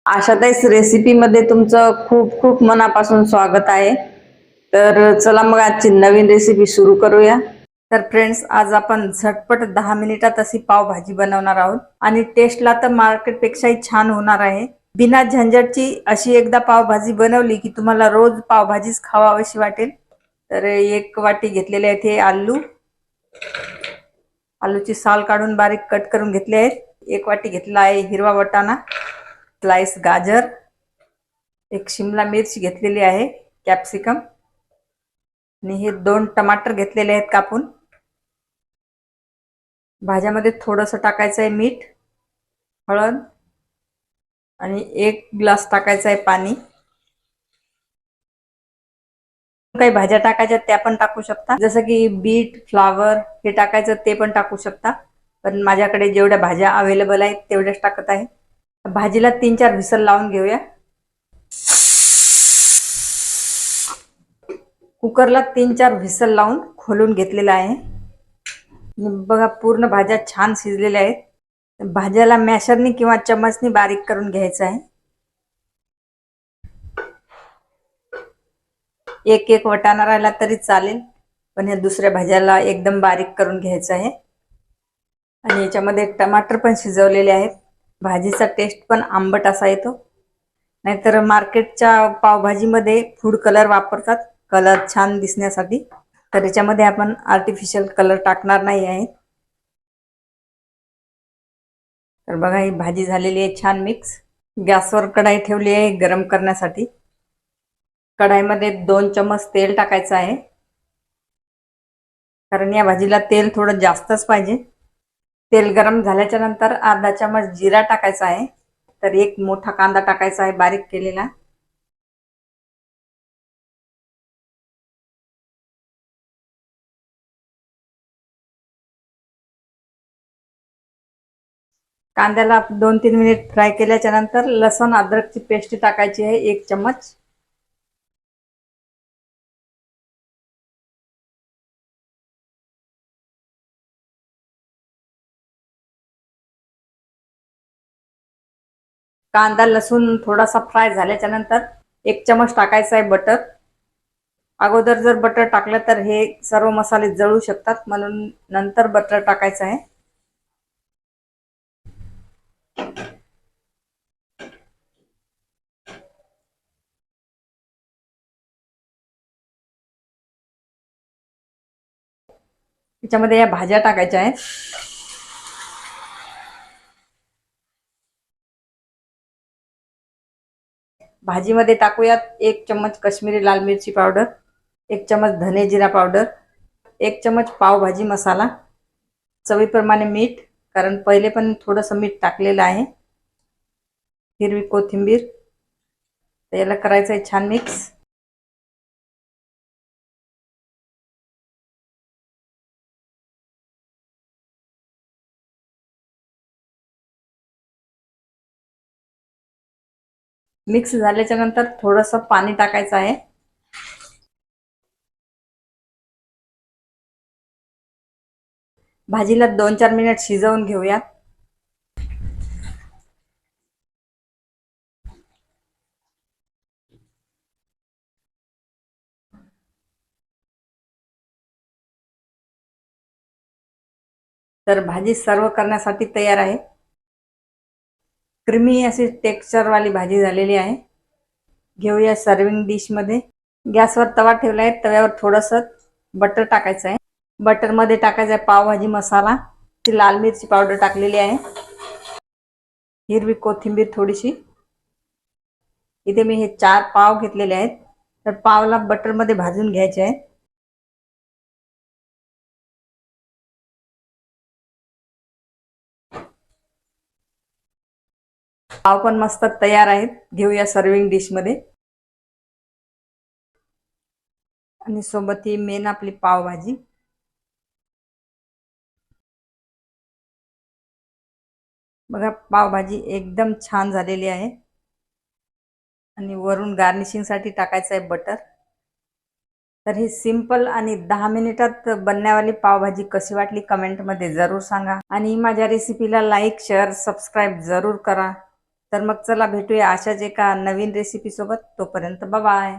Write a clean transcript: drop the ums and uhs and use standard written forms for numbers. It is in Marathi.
आशाताईच रेसिपीमध्ये तुमचं खूप खूप मनापासून स्वागत आहे। तर चला मग आजची नवीन रेसिपी सुरू करूया। तर फ्रेंड्स, आज आपण झटपट 10 मिनिटात अशी पावभाजी बनवणार आहोत आणि टेस्टला तर मार्केटपेक्षाही छान होणार आहे। बिना झंझटची अशी एकदा पावभाजी बनवली की तुम्हाला रोज पावभाजीच खावावीशी वाटेल। तर एक वाटी घेतलेले आहेत हे आलू, आलूची साल काढून बारीक कट करून घेतले आहेत। एक वाटी घेतला आहे हिरवा वाटाणा, स्लाइस गाजर, एक शिमला मिरची घेतलेली आहे, कॅप्सिकम, आणि हे 2 टमाटर घेतलेले आहेत कापून। भाज्यामध्ये थोडंसं टाकायचं आहे मीठ, हळद आणि 1 ग्लास टाकायचं आहे पाणी। काही भाज्या टाकायच्या त्या पण टाकू शकता, जसं की बीट, फ्लावर हे टाकायचं ते पण टाकू शकता, पण माझ्याकडे जेवढ्या भाज्या अवेलेबल आहेत तेवढ्याच टाकत आहे। भाजीला 3-4 व्हिसल लावून घेऊया। कुकरला 3-4 व्हिसल लावून खोलून घेतलेला आहे। बघा, पूर्ण भाज्या छान शिजलेल्या आहेत। भाज्याला मॅशरनी किंवा चम्मचनी बारीक करून घ्यायचं आहे। एक एक वाटाणा राहिला तरी चालेल, पण ह्या दुसऱ्या भाज्याला एकदम बारीक करून घ्यायचं आहे। आणि याच्यामध्ये टमाटर पण शिजवलेले आहेत। भाजीचा टेस्ट पण आंबट असा येतो, नाहीतर मार्केटच्या पावभाजीमध्ये फूड कलर वापरतात कलर छान दिसण्यासाठी, तर याच्यामध्ये आपण आर्टिफिशियल कलर टाकणार नाही आहे। तर बघा, ही भाजी झालेली आहे छान मिक्स। गॅसवर कढाई ठेवली आहे गरम करण्यासाठी। कढाईमध्ये 2 चम्मच तेल टाकायचं आहे, कारण या भाजीला तेल थोडं जास्तच पाहिजे। तेल गरम झाल्याच्या नंतर अर्धा चम्मच जिरा टाकायचा आहे, तर 1 मोठा कांदा टाकायचा आहे बारीक केलेला। कांद्याला 2-3 मिनिट फ्राय केल्याच्या नंतर लसूण अद्रकची पेस्ट टाकायची आहे 1 चम्मच। कांदा लसूण थोडासा फ्राय झाल्याच्या नंतर 1 चम्मच टाकायचा आहे बटर। अगोदर जर बटर टाकलं तर हे सर्व मसाले जळू शकतात, म्हणून नंतर बटर टाकायचं आहे। त्याच्यामध्ये या भाज्या टाकायच्या आहेत। भाजीमध्ये टाकूयात 1 चम्मच काश्मीरी लाल मिरची पावडर, 1 चम्मच धने जिरा पावडर, 1 चम्मच पावभाजी मसाला, चवीप्रमाणे मीठ, कारण पहिले पण थोडंसं मीठ टाकलेलं आहे, हिरवी कोथिंबीर। याला करायचं आहे छान मिक्स। मिक्स झाल्याच्या नंतर थोडंसं पाणी टाकायचं आहे। भाजीला 2-4 मिनिट शिजवून घेऊया। तर भाजी सर्व करण्यासाठी तयार आहे। क्रीमी अशी टेक्स्चर वाली भाजी झालेली आहे। घेऊया सर्विंग डिश मध्ये। गॅसवर तवा ठेवला आहे, तव्यावर थोडंसं बटर टाकायचं आहे। बटर मध्ये टाकायचा आहे पावभाजी मसाला, ती लाल मिरची पावडर टाकलेली आहे, हिरवी कोथिंबीर थोडीशी। इथे मी हे 4 पाव घेतलेले आहेत, तर पावला बटर मध्ये भाजून घ्यायचे आहे। पाव पण मस्त तयार आहेत। घेऊया सर्विंग डिश मध्ये, आणि सोबत ही मेन आपली पावभाजी। बघा, पावभाजी एकदम छान झालेली आहे, आणि वरून गार्निशिंग साठी टाकायचं आहे बटर। तर ही सिंपल आणि 10 मिनिटात बनण्यावाली पावभाजी कशी वाटली कमेंट मध्ये जरूर सांगा, आणि माझ्या रेसिपीला लाईक, शेअर, सबस्क्राइब जरूर करा। तर मग चला भेटूया अशाच एका नवीन रेसिपी सोबत. तोपर्यंत बाय.